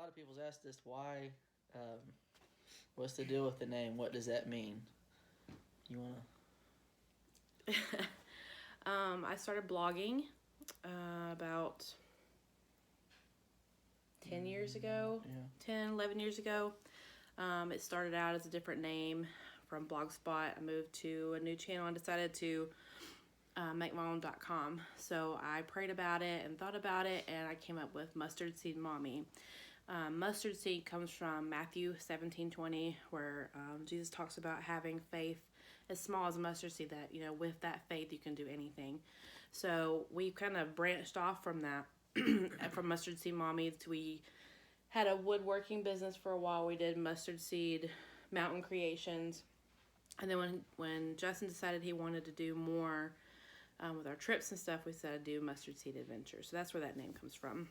of people's asked us why. What's the deal with the name? What does that mean? You wanna? I started blogging about 10 years ago. Yeah. 10, 11 years ago. It started out as a different name from Blogspot. I moved to a new channel and decided to make my own.com. So I prayed about it and thought about it, and I came up with Mustard Seed Mommy. Mustard seed comes from Matthew 17:20, where Jesus talks about having faith as small as a mustard seed, that, with that faith you can do anything. So we kind of branched off from that. From Mustard Seed Mommy, we had a woodworking business for a while. We did Mustard Seed Mountain Creations. And then when Justin decided he wanted to do more with our trips and stuff, we decided to do Mustard Seed Adventure. So that's where that name comes from.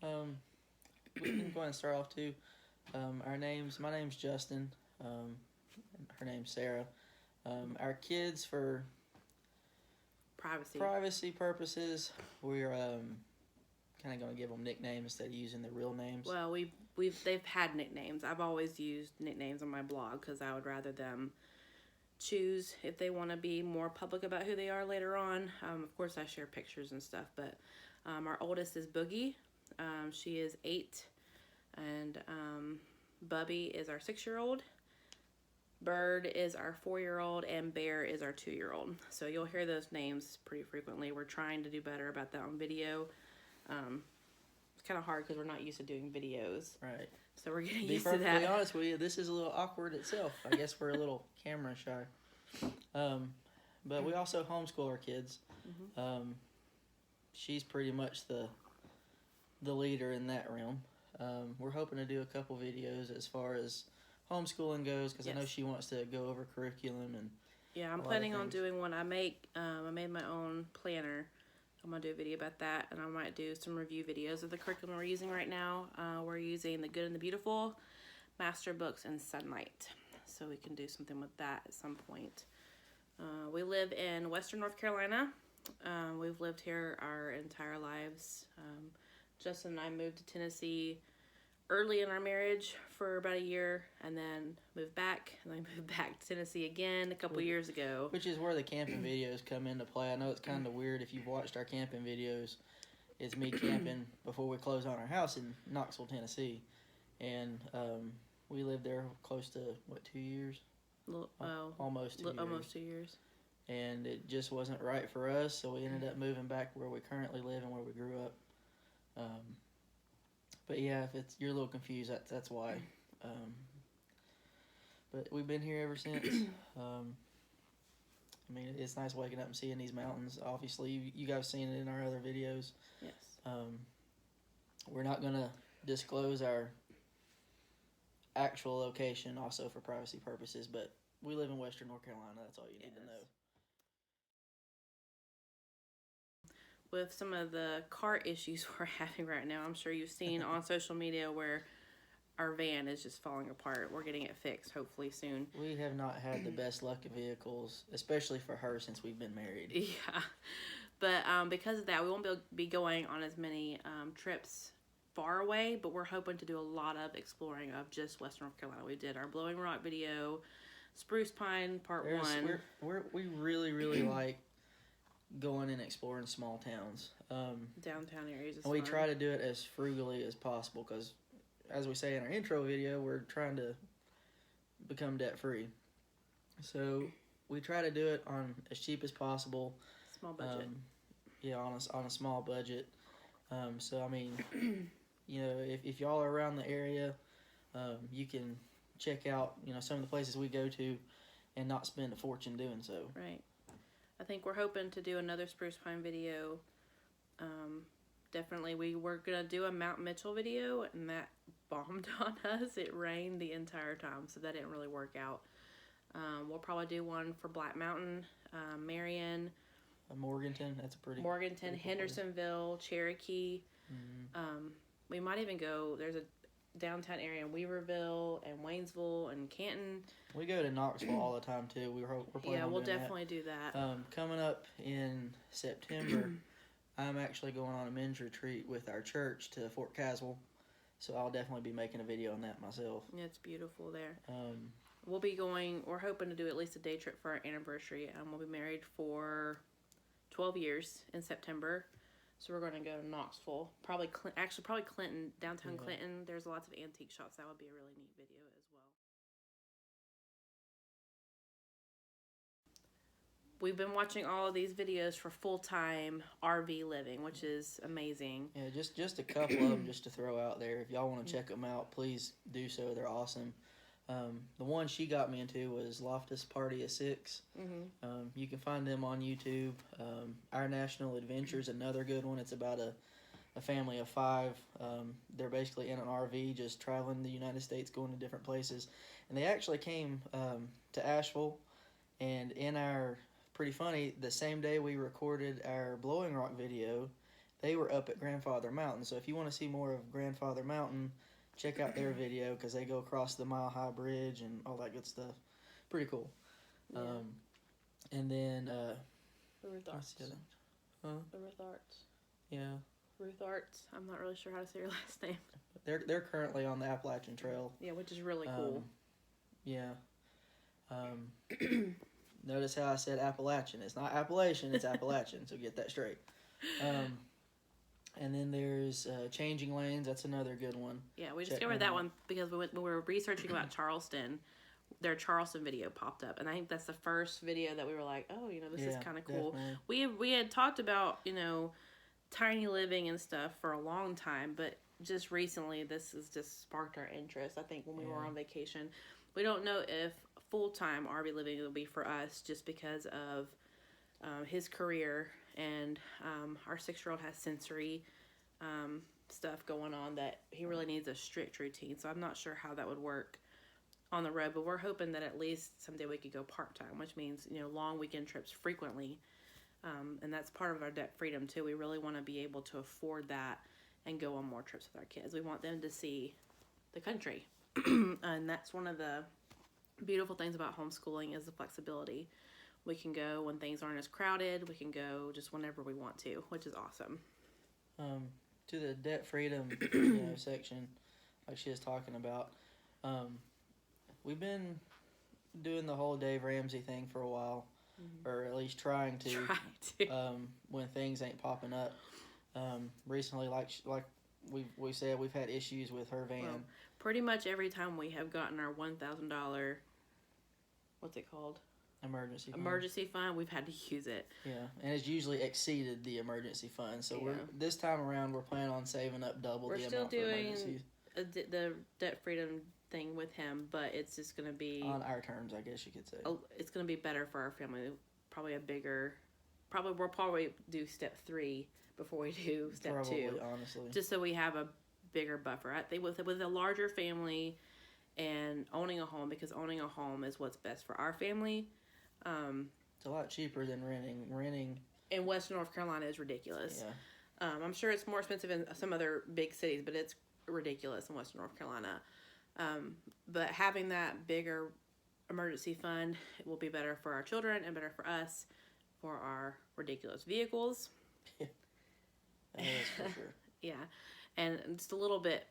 We can go ahead and start off too. My name's Justin. Her name's Sarah. Our kids, for privacy purposes, we're kind of going to give them nicknames instead of using their real names. Well, they've had nicknames. I've always used nicknames on my blog because I would rather them choose if they want to be more public about who they are later on. Of course, I share pictures and stuff, but our oldest is Boogie. She is 8, and Bubby is our 6-year-old. Bird is our 4-year-old, and Bear is our 2-year-old. So you'll hear those names pretty frequently. We're trying to do better about that on video. It's kind of hard because we're not used to doing videos. Right. So we're getting used to that. To be perfectly honest with you, this is a little awkward itself. I guess we're a little camera shy. But we also homeschool our kids. Mm-hmm. She's pretty much the leader in that realm. We're hoping to do a couple videos as far as homeschooling goes, because yes. I know she wants to go over curriculum and I'm planning on doing one. I made my own planner. I'm gonna do a video about that, and I might do some review videos of the curriculum we're using right now. We're using The Good and the Beautiful, Master Books, and Sunlight, so we can do something with that at some point. We live in Western North Carolina. We've lived here our entire lives. Justin and I moved to Tennessee early in our marriage for about a year, and then moved back, and then moved back to Tennessee again a couple years ago. Which is where the camping videos come into play. I know it's kind of weird if you've watched our camping videos. It's me camping before we close on our house in Knoxville, Tennessee. And we lived there close to, 2 years? Almost 2 years. Almost 2 years. And it just wasn't right for us, so we ended up moving back where we currently live and where we grew up. But yeah, if you're a little confused, that's why. But we've been here ever since. I mean, it's nice waking up and seeing these mountains. Obviously, you guys have seen it in our other videos. Yes. We're not going to disclose our actual location, also for privacy purposes, but we live in Western North Carolina. That's all you need to know. With some of the car issues we're having right now, I'm sure you've seen on social media where our van is just falling apart. We're getting it fixed hopefully soon. We have not had the best luck of vehicles, especially for her, since we've been married. Yeah, but because of that, we won't be going on as many trips far away, but we're hoping to do a lot of exploring of just Western North Carolina. We did our Blowing Rock video, Spruce Pine Part 1. We really, really like going and exploring small towns. Downtown areas is and we fun. try to do it as frugally as possible because, as we say in our intro video, we're trying to become debt free. So we try to do it on as cheap as possible. Small budget. On a small budget. So I mean, if y'all are around the area, you can check out some of the places we go to, and not spend a fortune doing so. Right. I think we're hoping to do another Spruce Pine video. Definitely, we were going to do a Mount Mitchell video, and that bombed on us. It rained the entire time, so that didn't really work out. We'll probably do one for Black Mountain, Marion. Morganton, that's a pretty Morganton, Hendersonville, Cherokee. Mm-hmm. We might even go, there's a downtown area in Weaverville and Waynesville and Canton. We go to Knoxville all the time too. We're planning on we'll doing definitely do that. Coming up in September, I'm actually going on a men's retreat with our church to Fort Caswell, so I'll definitely be making a video on that myself. Yeah, it's beautiful there. We'll be going. We're hoping to do at least a day trip for our anniversary. We'll be married for 12 years in September. So we're going to go to Knoxville, probably Clinton, downtown Clinton. There's lots of antique shops. That would be a really neat video as well. We've been watching all of these videos for full-time RV living, which is amazing. Yeah, just a couple of them just to throw out there. If y'all want to check them out, please do so. They're awesome. The one she got me into was Loftus Party of Six. You can find them on YouTube. Our National Adventure is another good one. It's about a family of 5. They're basically in an RV just traveling the United States, going to different places. And they actually came to Asheville, and in our, pretty funny, the same day we recorded our Blowing Rock video, they were up at Grandfather Mountain. So if you want to see more of Grandfather Mountain, check out their video, because they go across the Mile High Bridge and all that good stuff. Pretty cool. Yeah. And then The Rutharts. Huh? The Rutharts. Yeah. Rutharts. I'm not really sure how to say your last name. They're currently on the Appalachian Trail. Yeah, which is really cool. Yeah. Notice how I said Appalachian. It's not Appalachian, it's Appalachian, so get that straight. And then there's Changing Lanes. That's another good one. Yeah, we discovered that one because when we were researching about Charleston, their Charleston video popped up. And I think that's the first video that we were like, oh, this is kind of cool. Definitely. We had talked about, tiny living and stuff for a long time, but just recently this has just sparked our interest. I think when we were on vacation, we don't know if full-time RV living will be for us just because of his career, and our 6-year-old has sensory stuff going on that he really needs a strict routine. So I'm not sure how that would work on the road, but we're hoping that at least someday we could go part-time, which means, long weekend trips frequently. And that's part of our debt freedom too. We really want to be able to afford that and go on more trips with our kids. We want them to see the country. And that's one of the beautiful things about homeschooling is the flexibility. We can go when things aren't as crowded. We can go just whenever we want to, which is awesome. To the debt freedom section, like she was talking about, we've been doing the whole Dave Ramsey thing for a while, or at least trying to. When things ain't popping up. Recently, like we said, we've had issues with her van. Well, pretty much every time we have gotten our $1,000, what's it called? Emergency fund, we've had to use it. Yeah, and it's usually exceeded the emergency fund. So this time around we're planning on saving up double the amount for emergencies. We're still doing the debt freedom thing with him, but it's just going to be on our terms, I guess you could say. It's going to be better for our family. We'll probably do step 3 before we do step 2. Honestly, just so we have a bigger buffer. I think with a larger family and owning a home, because owning a home is what's best for our family. It's a lot cheaper than renting in Western North Carolina is ridiculous. Yeah. I'm sure it's more expensive in some other big cities, but it's ridiculous in Western North Carolina. But having that bigger emergency fund, it will be better for our children and better for us for our ridiculous vehicles. That is for sure. Yeah, and just a little bit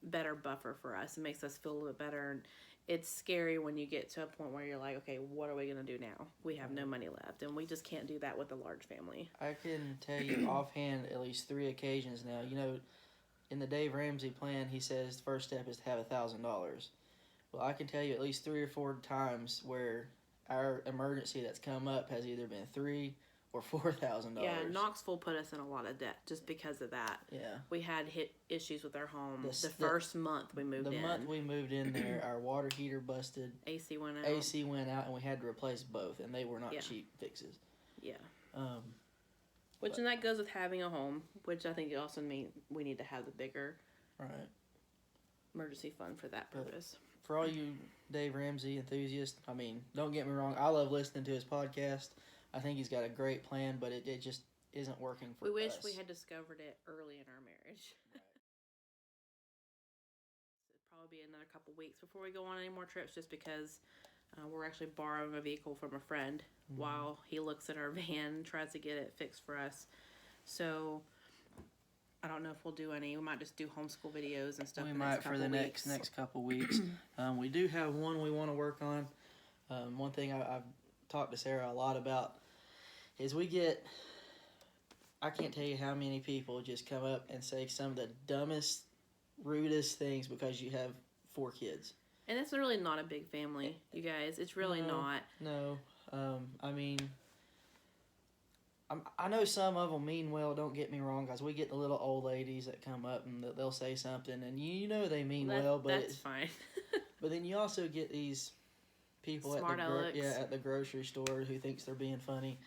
better buffer for us. It makes us feel a little bit better. And it's scary when you get to a point where you're like, okay, what are we going to do now? We have no money left, and we just can't do that with a large family. I can tell you offhand at least 3 occasions now. In the Dave Ramsey plan, he says the first step is to have $1,000. Well, I can tell you at least 3 or 4 times where our emergency that's come up has either been $3,000 or $4,000. Yeah, Knoxville put us in a lot of debt just because of that. Yeah, we had issues with our home the first month we moved in. The month we moved in there, our water heater busted. AC went out, and we had to replace both, and they were not cheap fixes. Yeah. And that goes with having a home, which I think also means we need to have the bigger emergency fund for that purpose. For all you Dave Ramsey enthusiasts, I mean, don't get me wrong, I love listening to his podcast. I think he's got a great plan, but it just isn't working for us. We wish we had discovered it early in our marriage. Right. It'll probably be another couple weeks before we go on any more trips, just because we're actually borrowing a vehicle from a friend while he looks at our van and tries to get it fixed for us. So I don't know if we'll do any. We might just do homeschool videos and stuff. We the might for the weeks. next couple weeks. We do have one we want to work on. One thing I've talked to Sarah a lot about is I can't tell you how many people just come up and say some of the dumbest, rudest things because you have 4 kids. And it's really not a big family, you guys. It's really not. No. I mean, I know some of them mean well, don't get me wrong, because we get the little old ladies that come up and they'll say something, and you know they mean well, but that's fine. But then you also get these people at the grocery store who thinks they're being funny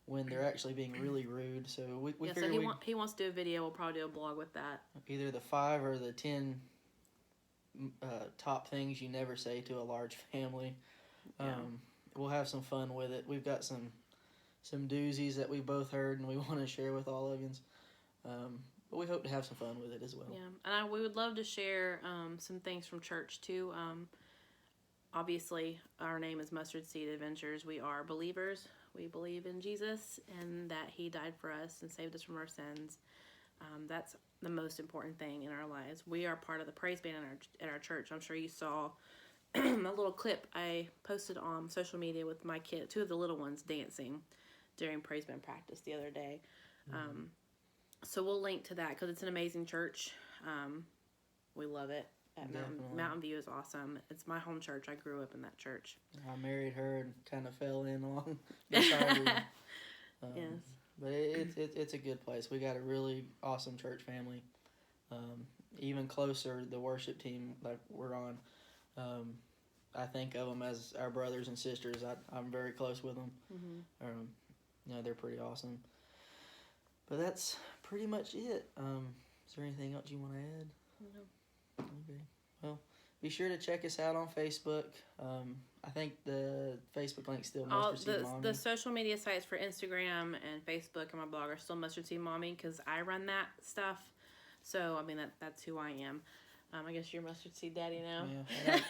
when they're actually being really rude. So we figured he wants to do a video. We'll probably do a blog with that. Either the 5 or the 10 top things you never say to a large family. We'll have some fun with it. We've got some doozies that we both heard and we want to share with all of you. But we hope to have some fun with it as well. Yeah, and we would love to share some things from church too. Obviously, our name is Mustard Seed Adventures. We are believers. We believe in Jesus and that He died for us and saved us from our sins. That's the most important thing in our lives. We are part of the praise band at our church. I'm sure you saw a little clip I posted on social media with my kid, 2 of the little ones dancing during praise band practice the other day. So we'll link to that because it's an amazing church. We love it. Mountain View is awesome. It's my home church. I grew up in that church. I married her and kind of fell in along beside her. Yes. But it's a good place. We got a really awesome church family. Even closer, the worship team like we're on. I think of them as our brothers and sisters. I'm very close with them. They're pretty awesome. But that's pretty much it. Is there anything else you want to add? No. Okay. Well, be sure to check us out on Facebook. I think the Facebook link's still Mustard Seed Mommy. The social media sites for Instagram and Facebook and my blog are still Mustard Seed Mommy because I run that stuff. So, I mean, that's who I am. I guess you're Mustard Seed Daddy now. Yeah.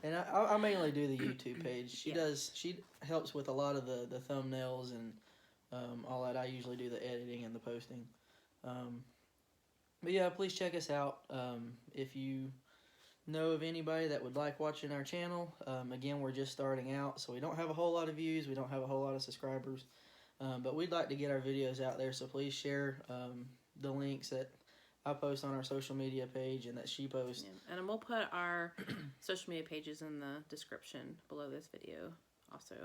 And I mainly do the YouTube page. She helps with a lot of the thumbnails and all that. I usually do the editing and the posting. But yeah, please check us out. If you know of anybody that would like watching our channel, again, we're just starting out, so we don't have a whole lot of views. We don't have a whole lot of subscribers. But we'd like to get our videos out there, so please share the links that I post on our social media page and that she posts. Yeah. And we'll put our social media pages in the description below this video also.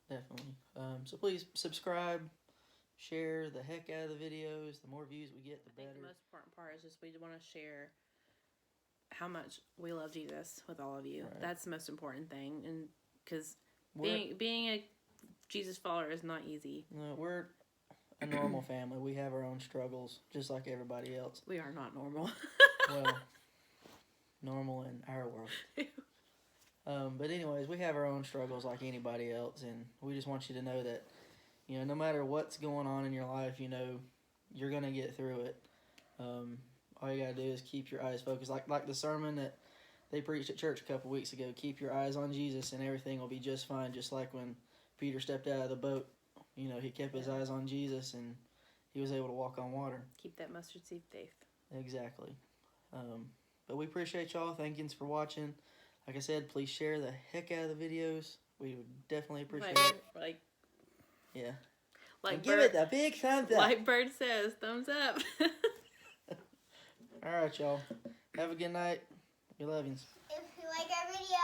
Definitely. So please subscribe, share the heck out of the videos. The more views we get, the better. The most important part is just we want to share how much we love Jesus with all of you. Right. That's the most important thing. And because being a Jesus follower is not easy. No, we're a normal family. We have our own struggles, just like everybody else. We are not normal. Well, normal in our world. But anyways, we have our own struggles like anybody else, and we just want you to know that, no matter what's going on in your life, you're going to get through it. All you got to do is keep your eyes focused. Like the sermon that they preached at church a couple weeks ago, keep your eyes on Jesus and everything will be just fine, just like when Peter stepped out of the boat. He kept his eyes on Jesus, and he was able to walk on water. Keep that mustard seed faith. Exactly. But we appreciate y'all. Thank you for watching. Like I said, please share the heck out of the videos. We would definitely appreciate it. Yeah. Give it a big thumbs up. Like Bird says, thumbs up. All right, y'all. Have a good night. We love you. If you like our video,